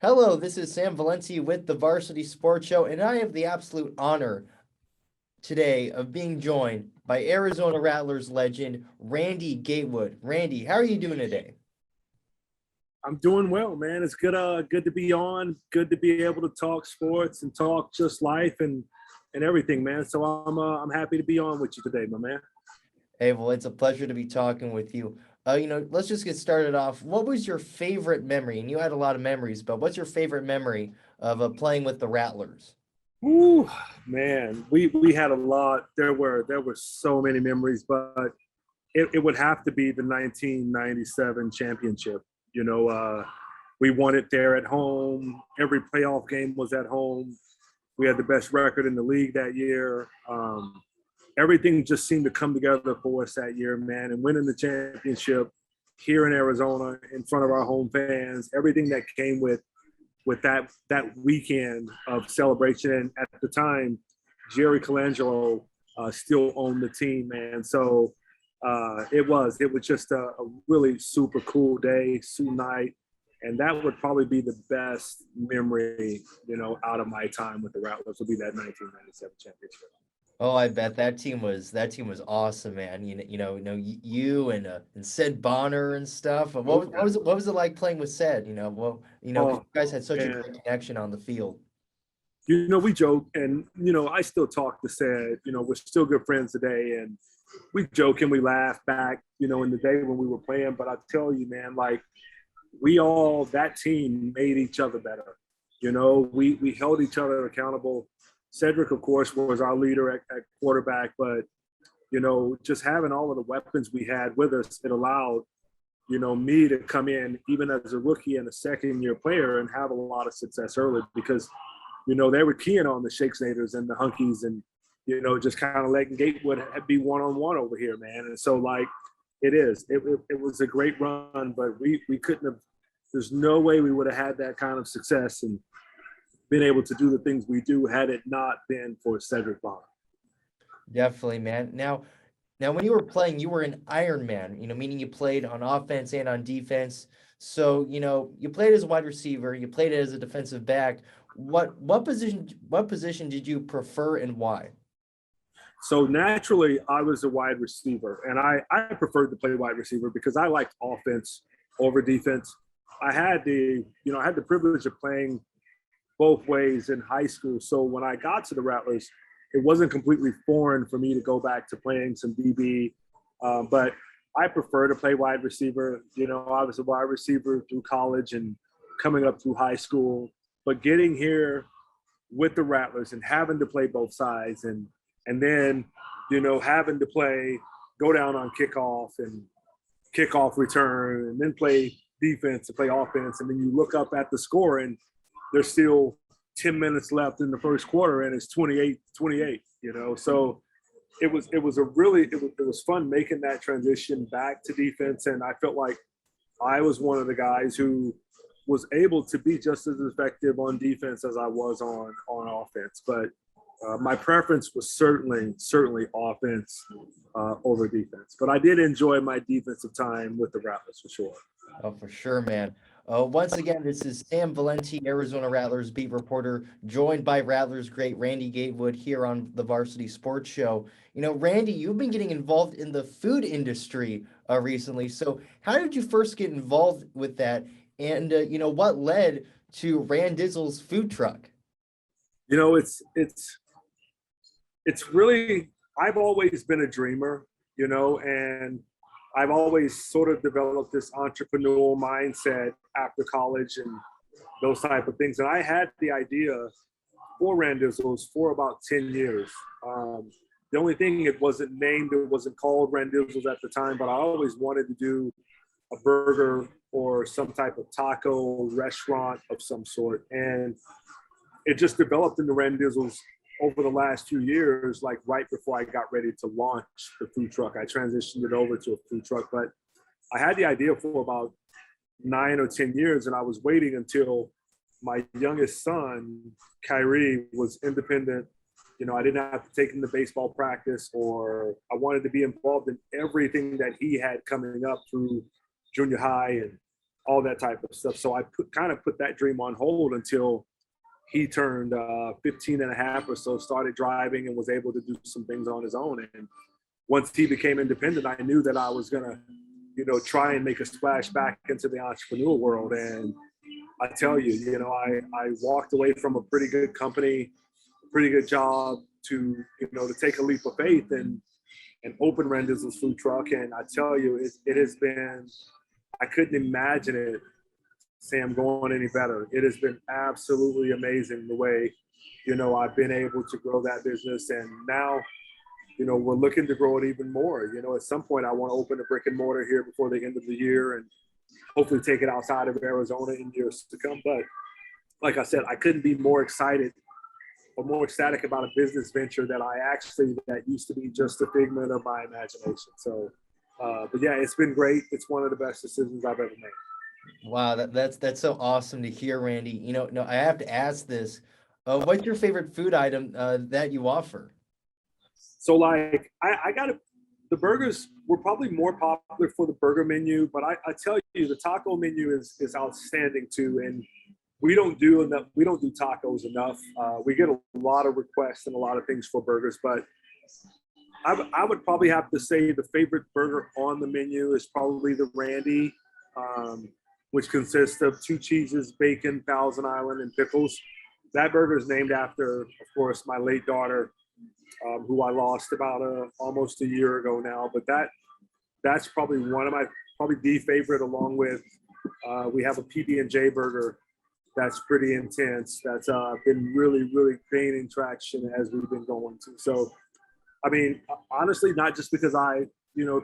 Hello, this is Sam Valenti with the Varsity Sports Show, and I have the absolute honor today of being joined by Arizona Rattlers legend Randy Gatewood. Randy, how are you doing today? I'm doing well, man. It's good to be on. Good to be able to talk sports and talk just life and everything, man. So I'm happy to be on with you today, my man. Hey, well, it's a pleasure to be talking with you. Let's just get started off. What was your favorite memory? And you had a lot of memories, but what's your favorite memory of playing with the Rattlers? Ooh, man, we had a lot. There were so many memories, but it would have to be the 1997 championship. You know, we won it there at home. Every playoff game was at home. We had the best record in the league that year. Everything just seemed to come together for us that year, man. And winning the championship here in Arizona in front of our home fans, everything that came with that weekend of celebration. And at the time, Jerry Colangelo still owned the team, man. So it was just a really super cool day, super night, and that would probably be the best memory, out of my time with the Rattlers. Would be that 1997 championship. Oh, I bet that team was awesome, man. You and Sid Bonner and stuff. What Oh was what yeah. was it, what was it like playing with Sid? Because Oh you guys had such a man. great connection on the field. We joke, and I still talk to Sad. We're still good friends today, and we joke and we laugh back, in the day when we were playing. But I tell you, man, like that team made each other better. We held each other accountable. Cedric, of course, was our leader at quarterback, but just having all of the weapons we had with us, it allowed me to come in even as a rookie and a second year player and have a lot of success early because they were keying on the Shakesnaders and the Hunkies and, just kind of letting Gatewood be one-on-one over here, man. And so, like, it was a great run, but we couldn't have, there's no way we would have had that kind of success and been able to do the things we do had it not been for Cedric Bonner. Definitely, man. Now, when you were playing, you were an Iron Man. Meaning you played on offense and on defense. So you played as a wide receiver. You played as a defensive back. What position did you prefer and why? So naturally, I was a wide receiver, and I preferred to play wide receiver because I liked offense over defense. I had the privilege of playing both ways in high school. So when I got to the Rattlers, it wasn't completely foreign for me to go back to playing some DB. But I prefer to play wide receiver. I was a wide receiver through college and coming up through high school. But getting here with the Rattlers and having to play both sides and then, having to go down on kickoff and kickoff return and then play defense and play offense. And then you look up at the score and there's still 10 minutes left in the first quarter and it's 28-28, So it was fun making that transition back to defense. And I felt like I was one of the guys who was able to be just as effective on defense as I was on offense. But my preference was certainly offense over defense. But I did enjoy my defensive time with the Rattlers for sure. Oh, for sure, man. Once again, this is Sam Valenti, Arizona Rattlers beat reporter, joined by Rattlers great Randy Gatewood here on the Varsity Sports Show. Randy, you've been getting involved in the food industry recently. So, how did you first get involved with that? And what led to Randizzle's food truck? You know, it's really, I've always been a dreamer, and I've always sort of developed this entrepreneurial mindset after college and those type of things. And I had the idea for Randizzles for about 10 years. The only thing, it wasn't named, it wasn't called Randizzles at the time, but I always wanted to do a burger or some type of taco restaurant of some sort. And it just developed into Randizzles over the last few years, like right before I got ready to launch the food truck. I transitioned it over to a food truck, but I had the idea for about 9 or 10 years, and I was waiting until my youngest son, Kyrie, was independent. I didn't have to take him to baseball practice, or I wanted to be involved in everything that he had coming up through junior high and all that type of stuff. So I kind of put that dream on hold until he turned 15 and a half or so, started driving and was able to do some things on his own. And once he became independent, I knew that I was going to, try and make a splash back into the entrepreneurial world. And I tell you, I walked away from a pretty good company, pretty good job to, to take a leap of faith and open Rendezvous food truck. And I tell you, it has been, I couldn't imagine it, Sam, going any better. It has been absolutely amazing the way, I've been able to grow that business. And now, we're looking to grow it even more. At some point I want to open a brick and mortar here before the end of the year and hopefully take it outside of Arizona in years to come. But like I said, I couldn't be more excited or more ecstatic about a business venture that used to be just a figment of my imagination. So, but yeah, it's been great. It's one of the best decisions I've ever made. Wow, that's so awesome to hear, Randy. No, I have to ask this. What's your favorite food item that you offer? So like I got the burgers were probably more popular for the burger menu, but I tell you the taco menu is outstanding too. And we don't do tacos enough. We get a lot of requests and a lot of things for burgers, but I would probably have to say the favorite burger on the menu is probably the Randy, which consists of 2 cheeses, bacon, Thousand Island, and pickles. That burger is named after, of course, my late daughter, who I lost about almost a year ago now. But that's probably probably the favorite, along with we have a PB&J burger that's pretty intense. That's been really, really gaining traction as we've been going to. So, I mean, honestly, not just because I,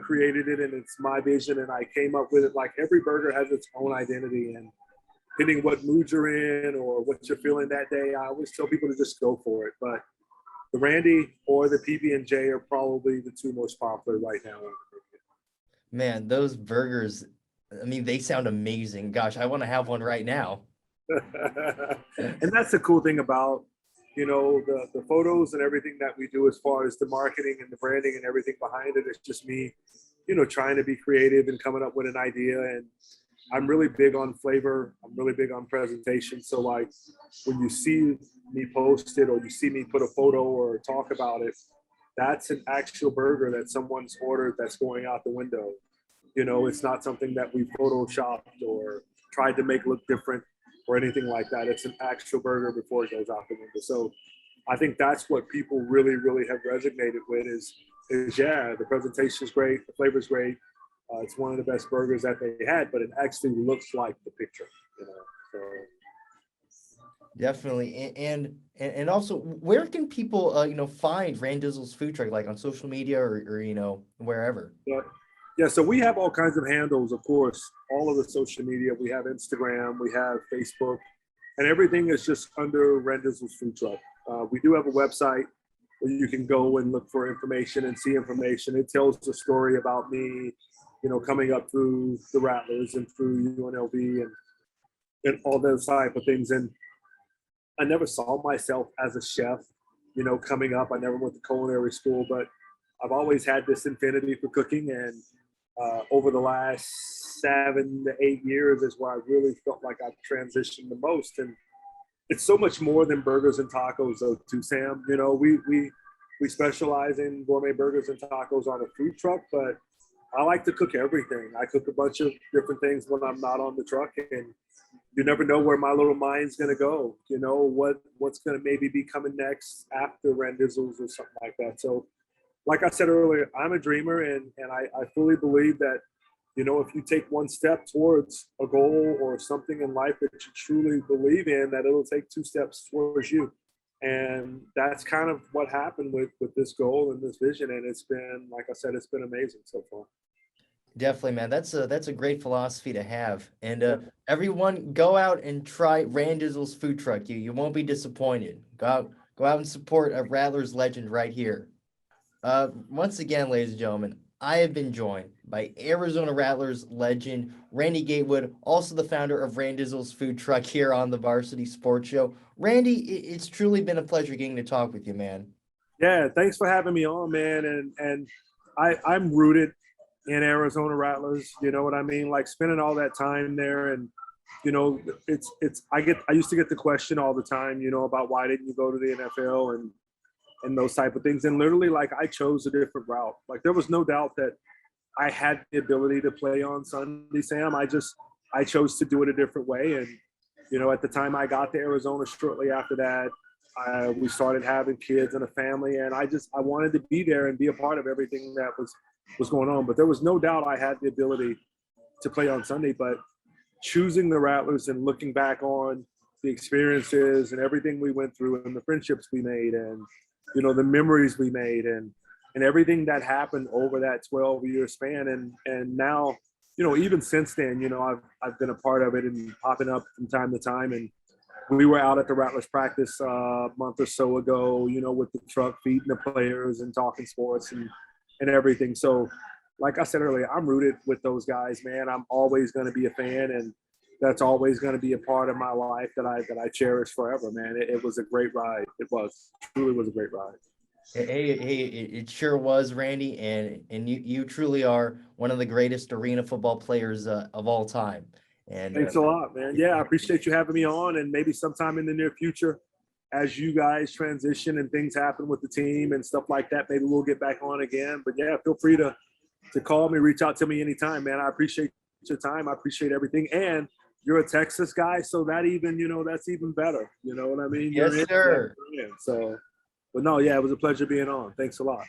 created it and it's my vision and I came up with it. Like every burger has its own identity, and depending what mood you're in or what you're feeling that day, I always tell people to just go for it. But the Randy or the PB&J are probably the 2 most popular right now. Man, those burgers, I mean, they sound amazing. Gosh, I want to have one right now. And that's the cool thing about, the photos and everything that we do as far as the marketing and the branding and everything behind it. It's just me, trying to be creative and coming up with an idea. And I'm really big on flavor. I'm really big on presentation. So like when you see me post it or you see me put a photo or talk about it, that's an actual burger that someone's ordered that's going out the window. It's not something that we photoshopped or tried to make look different or anything like that. It's an actual burger before it goes out the window. So I think that's what people really, really have resonated with is yeah, the presentation is great, the flavor is great. It's one of the best burgers that they had, but it actually looks like the picture, So. Definitely. And also, where can people find Randizzle's food truck, like on social media or wherever? Yeah, so we have all kinds of handles, of course, all of the social media. We have Instagram, we have Facebook, and everything is just under Randizzle's food truck. We do have a website where you can go and look for information and see information. It tells the story about me, coming up through the Rattlers and through UNLV and all those type of things. And I never saw myself as a chef, coming up. I never went to culinary school, but I've always had this infinity for cooking. And over the last 7 to 8 years is where I really felt like I've transitioned the most. And it's so much more than burgers and tacos, though, too, Sam. We specialize in gourmet burgers and tacos on a food truck, but I like to cook everything. I cook a bunch of different things when I'm not on the truck, and you never know where my little mind's going to go. What's going to maybe be coming next after Randizzles or something like that. So, like I said earlier, I'm a dreamer, and I fully believe that, if you take one step towards a goal or something in life that you truly believe in, that it'll take 2 steps towards you. And that's kind of what happened with this goal and this vision. And it's been, like I said, it's been amazing so far. Definitely, man. That's a great philosophy to have. And everyone, go out and try Randizzle's food truck. You won't be disappointed. Go out and support a Rattlers legend right here. Once again, ladies and gentlemen, I have been joined by Arizona Rattlers legend Randy Gatewood, also the founder of Randizzle's food truck here on the Varsity Sports Show. Randy, it's truly been a pleasure getting to talk with you, man. Yeah, thanks for having me on, man. And I'm rooted, in Arizona Rattlers. You know what I mean? Like spending all that time there, and you know, I used to get the question all the time, you know, about why didn't you go to the NFL and those type of things. And literally, like, I chose a different route. Like, there was no doubt that I had the ability to play on Sunday, Sam. I chose to do it a different way. And you know, at the time I got to Arizona, shortly after that, we started having kids and a family, and I wanted to be there and be a part of everything that was going on. But there was no doubt I had the ability to play on Sunday. But choosing the Rattlers and looking back on the experiences and everything we went through and the friendships we made and, you know, the memories we made and everything that happened over that 12-year span. And now, you know, even since then, you know, I've been a part of it and popping up from time to time. And we were out at the Rattlers practice a month or so ago, you know, with the truck feeding the players and talking sports and everything. So, like I said earlier, I'm rooted with those guys, man. I'm always going to be a fan, and that's always going to be a part of my life that I cherish forever, man. It was a great ride. Truly was a great ride. Hey, it sure was, Randy, and you truly are one of the greatest arena football players of all time. And Thanks a lot, man. Yeah, I appreciate you having me on, and maybe sometime in the near future, as you guys transition and things happen with the team and stuff like that, maybe we'll get back on again. But yeah, feel free to call me, reach out to me anytime, man. I appreciate your time. I appreciate everything. And you're a Texas guy, so that even, you know, that's even better. You know what I mean? yes, sir. So, but no, yeah, it was a pleasure being on. Thanks a lot.